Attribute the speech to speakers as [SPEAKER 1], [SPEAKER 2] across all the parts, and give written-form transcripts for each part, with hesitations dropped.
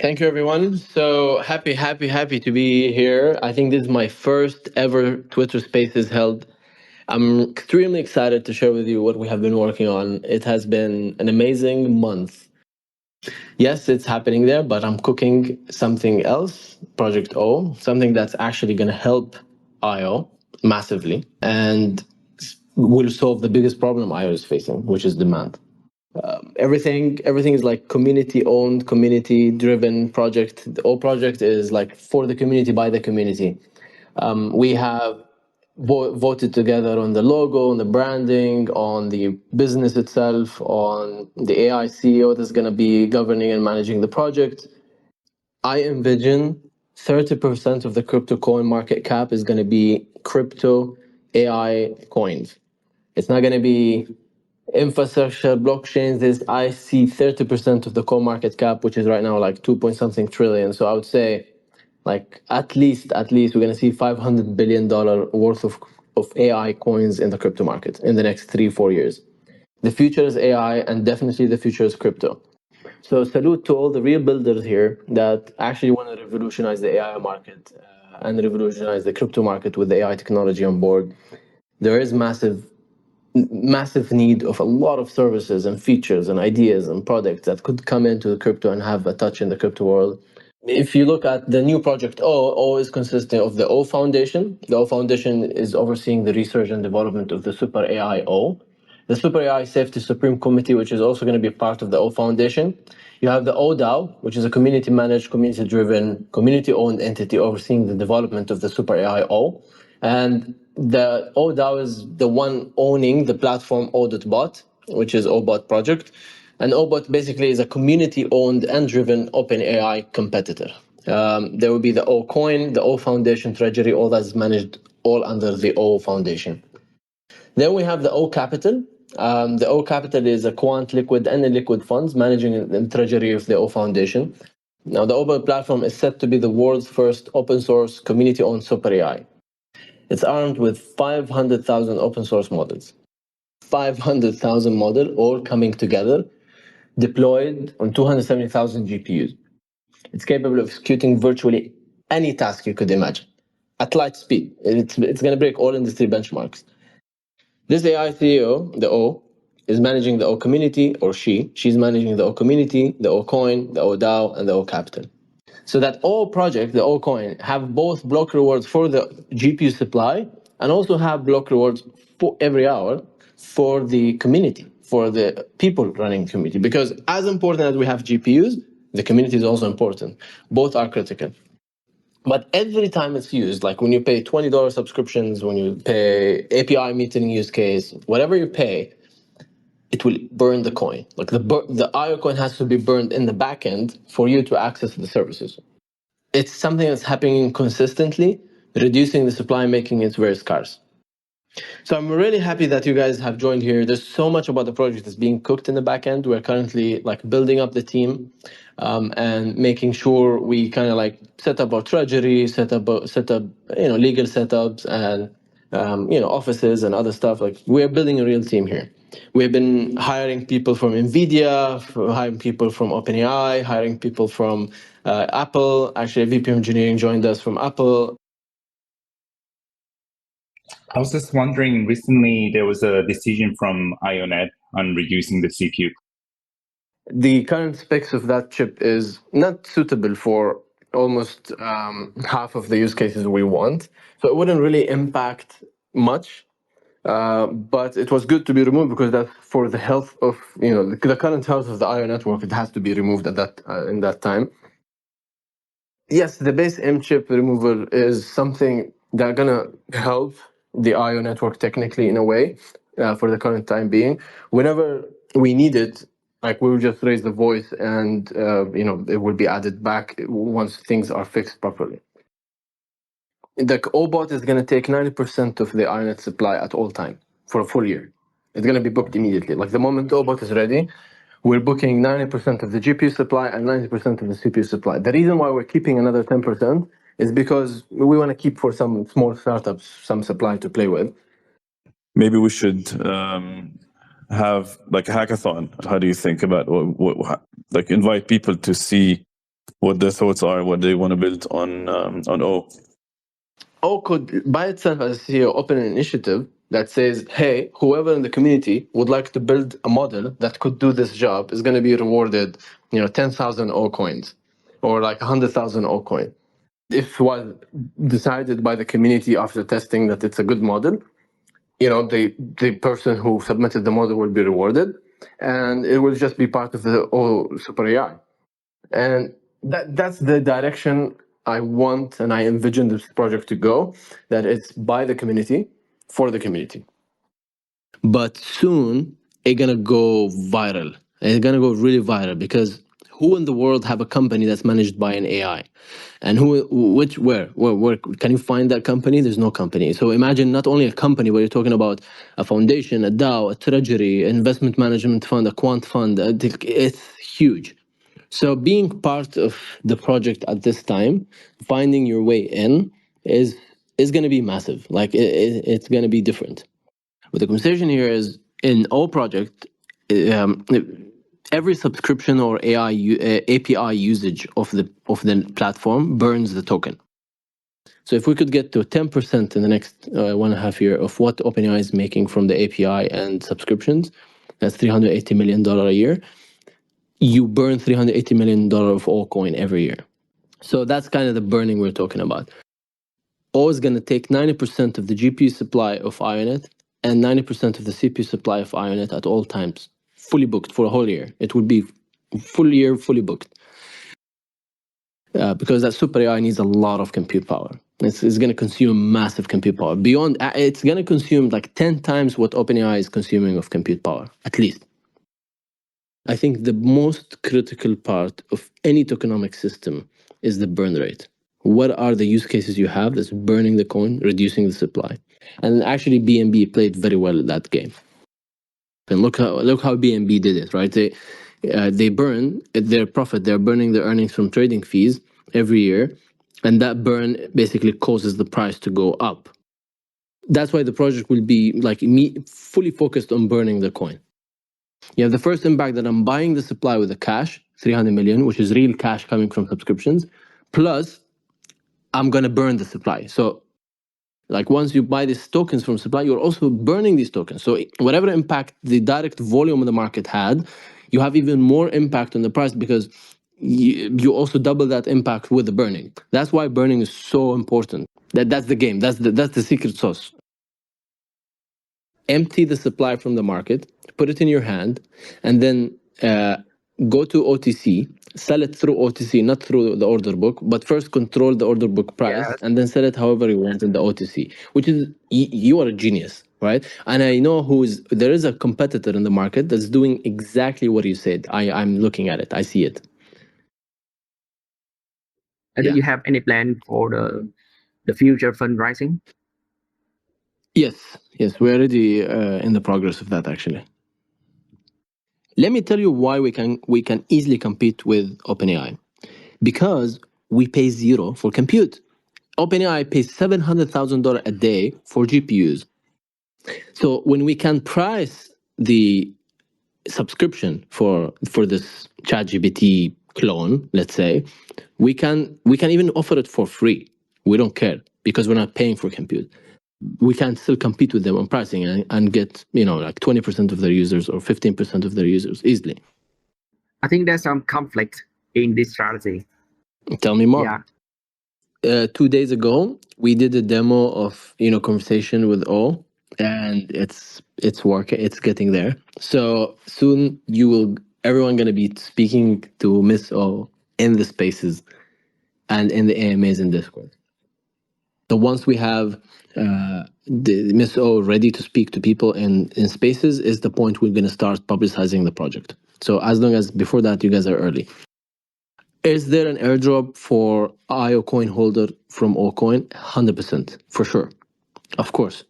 [SPEAKER 1] Thank you, everyone. So happy to be here. I think this is my first ever Twitter Spaces held. I'm extremely excited to share with you what we have been working on. It has been an amazing month. Yes, it's happening there, but I'm cooking something else, Project O, something that's actually going to help IO massively and will solve the biggest problem IO is facing, which is demand. Everything is like community owned, community driven project. The O project is like for the community, by the community. We have voted together on the logo, on the branding, on the business itself, on the AI CEO that's going to be governing and managing the project. I envision 30% of the crypto coin market cap is going to be crypto AI coins. It's not going to be infrastructure, blockchains. I see 30% of the coin market cap, which is right now like 2 point something trillion. So I would say like at least we're going to see $500 billion worth of AI coins in the crypto market in the next 3-4 years. The future is AI, and definitely the future is crypto. So salute to all the real builders here that actually want to revolutionize the AI market and revolutionize the crypto market with the AI technology on board. There is massive need of a lot of services and features and ideas and products that could come into the crypto and have a touch in the crypto world. If you look at the new project O is consisting of the O Foundation. The O Foundation is overseeing the research and development of the Super AI O. The Super AI Safety Supreme Committee, which is also going to be part of the O Foundation. You have the ODAO, which is a community managed, community driven, community owned entity overseeing the development of the Super AI O. And the o.bot is the one owning the platform o.bot, which is o.bot project. And o.bot basically is a community-owned and driven open AI competitor. There will be the O coin, the O Foundation treasury, all that is managed all under the O Foundation. Then we have the O Capital. The O Capital is a quant, liquid, and illiquid funds managing the treasury of the O Foundation. Now, the o.bot platform is set to be the world's first open source community-owned super AI. It's armed with 500,000 open source models. 500,000 models all coming together, deployed on 270,000 GPUs. It's capable of executing virtually any task you could imagine at light speed. It's going to break all industry benchmarks. This AI CEO, the O, is managing the O community, or she's managing the O community, the O coin, the O DAO, and the O capital. So that all project, the all coin, have both block rewards for the GPU supply and also have block rewards for every hour for the community, for the people running the community. Because as important as we have GPUs, the community is also important. Both are critical. But every time it's used, like when you pay $20 subscriptions, when you pay API meeting use case, whatever you pay, it will burn the coin. Like the IO coin has to be burned in the backend for you to access the services. It's something that's happening consistently, reducing the supply, making it very scarce. So I'm really happy that you guys have joined here. There's so much about the project that's being cooked in the backend. We're currently like building up the team and making sure we kind of like set up our treasury, set up legal setups and offices and other stuff. Like we're building a real team here. We've been hiring people from NVIDIA, hiring people from OpenAI, hiring people from Apple. Actually, a VP of engineering joined us from Apple.
[SPEAKER 2] I was just wondering, recently there was a decision from IONET on reducing the CPU.
[SPEAKER 1] The current specs of that chip is not suitable for almost half of the use cases we want. So it wouldn't really impact much. But it was good to be removed because that's for the health of the current health of the IO network. It has to be removed at that in that time. Yes, the base M chip removal is something that's gonna help the IO network technically in a way for the current time being. Whenever we need it, like we'll just raise the voice and it will be added back once things are fixed properly. The o.bot is going to take 90% of the IONET supply at all time for a full year. It's going to be booked immediately. Like the moment the o.bot is ready, we're booking 90% of the GPU supply and 90% of the CPU supply. The reason why we're keeping another 10% is because we want to keep for some small startups some supply to play with.
[SPEAKER 3] Maybe we should have like a hackathon. How do you think about like invite people to see what their thoughts are, what they want to build on O.
[SPEAKER 1] O could by itself as a CEO open an initiative that says, hey, whoever in the community would like to build a model that could do this job is going to be rewarded, 10,000 O coins or like 100,000 O coin. If it was decided by the community after testing that it's a good model, the person who submitted the model will be rewarded, and it will just be part of the O Super AI. And that's the direction I want and I envision this project to go, that it's by the community, for the community. But soon, it's gonna go viral. It's gonna go really viral because who in the world have a company that's managed by an AI? And where can you find that company? There's no company. So imagine not only a company, but you're talking about a foundation, a DAO, a treasury, investment management fund, a quant fund. It's huge. So being part of the project at this time, finding your way in is going to be massive. Like it's going to be different. But the conversation here is in all project, um, every subscription or API usage of the platform burns the token. So if we could get to 10% in the next 1.5 years of what OpenAI is making from the API and subscriptions, that's $380 million a year. You burn $380 million of all coin every year. So that's kind of the burning we're talking about. O is going to take 90% of the GPU supply of IONET and 90% of the CPU supply of IONET at all times, fully booked for a whole year. It would be full year, fully booked. Because that super AI needs a lot of compute power. It's going to consume massive compute power. Beyond, it's going to consume like 10 times what OpenAI is consuming of compute power, at least. I think the most critical part of any tokenomic system is the burn rate. What are the use cases you have that's burning the coin, reducing the supply? And actually, BNB played very well at that game. And look how BNB did it, right? They burn their profit. They're burning their earnings from trading fees every year, and that burn basically causes the price to go up. That's why the project will be like fully focused on burning the coin. You have the first impact that I'm buying the supply with the cash, 300 million, which is real cash coming from subscriptions, plus I'm going to burn the supply. So like once you buy these tokens from supply, you're also burning these tokens. So whatever impact the direct volume of the market had, you have even more impact on the price because you also double that impact with the burning. That's why burning is so important. That's the game. That's the secret sauce. Empty the supply from the market, put it in your hand, and then go to OTC, sell it through OTC, not through the order book, but first control the order book price, and then sell it however you want in the OTC, which is, you are a genius, right? And I know there is a competitor in the market that's doing exactly what you said. I'm looking at it. I see it.
[SPEAKER 4] And do you have any plan for the future fundraising?
[SPEAKER 1] Yes, we're already in the progress of that, actually. Let me tell you why we can easily compete with OpenAI. Because we pay zero for compute. OpenAI pays $700,000 a day for GPUs. So when we can price the subscription for this ChatGPT clone, let's say, we can even offer it for free. We don't care because we're not paying for compute. We can still compete with them on pricing and get like 20% of their users or 15% of their users easily.
[SPEAKER 4] I think there's some conflict in this strategy.
[SPEAKER 1] Tell me more. Yeah. 2 days ago, we did a demo of conversation with O, and it's working. It's getting there. So soon everyone gonna be speaking to Miss O in the spaces and in the AMAs in Discord. So once we have the Miss O ready to speak to people in spaces, is the point we're gonna start publicizing the project. So as long as before that, you guys are early. Is there an airdrop for IO coin holder from OCoin? 100%, for sure. Of course.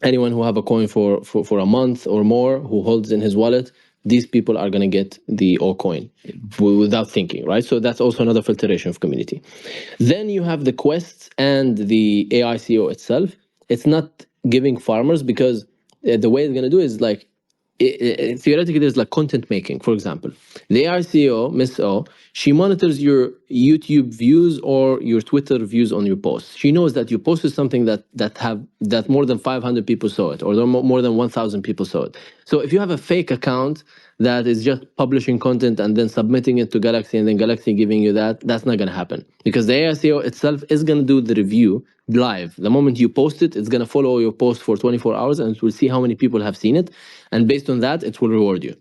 [SPEAKER 1] Anyone who have a coin for a month or more, who holds in his wallet, these people are going to get the OCoin without thinking, right? So that's also another filtration of community. Then you have the quests and the AICO itself. It's not giving farmers because the way it's going to do is like, theoretically, there's like content making, for example. The AI CEO, Miss O, she monitors your YouTube views or your Twitter views on your posts. She knows that you posted something that more than 500 people saw it, or more than 1,000 people saw it. So if you have a fake account that is just publishing content and then submitting it to Galaxy and then Galaxy giving you that's not going to happen, because the AI SEO itself is going to do the review live. The moment you post it, it's going to follow your post for 24 hours and it will see how many people have seen it. And based on that, it will reward you.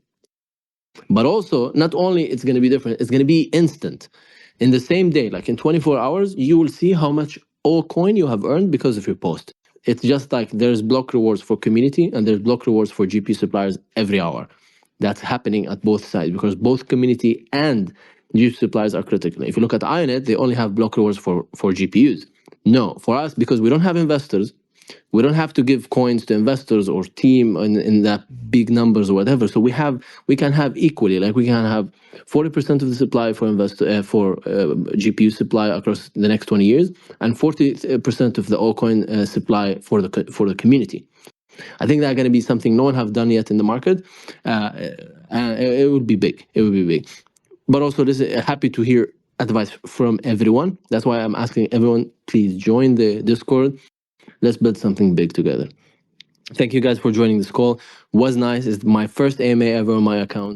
[SPEAKER 1] But also, not only it's going to be different, it's going to be instant. In the same day, like in 24 hours, you will see how much O coin you have earned because of your post. It's just like there's block rewards for community and there's block rewards for GPU suppliers every hour. That's happening at both sides because both community and GPU suppliers are critical. If you look at IONET, they only have block rewards for GPUs. No, for us, because we don't have investors, we don't have to give coins to investors or team in that big numbers or whatever. So we can have equally, like we can have 40% of the supply for GPU supply across the next 20 years, and 40% of the altcoin supply for the community. I think that's going to be something no one have done yet in the market. It would be big. It would be big. But also, happy to hear advice from everyone. That's why I'm asking everyone, please join the Discord. Let's build something big together. Thank you guys for joining this call. Was nice. It's my first AMA ever on my account.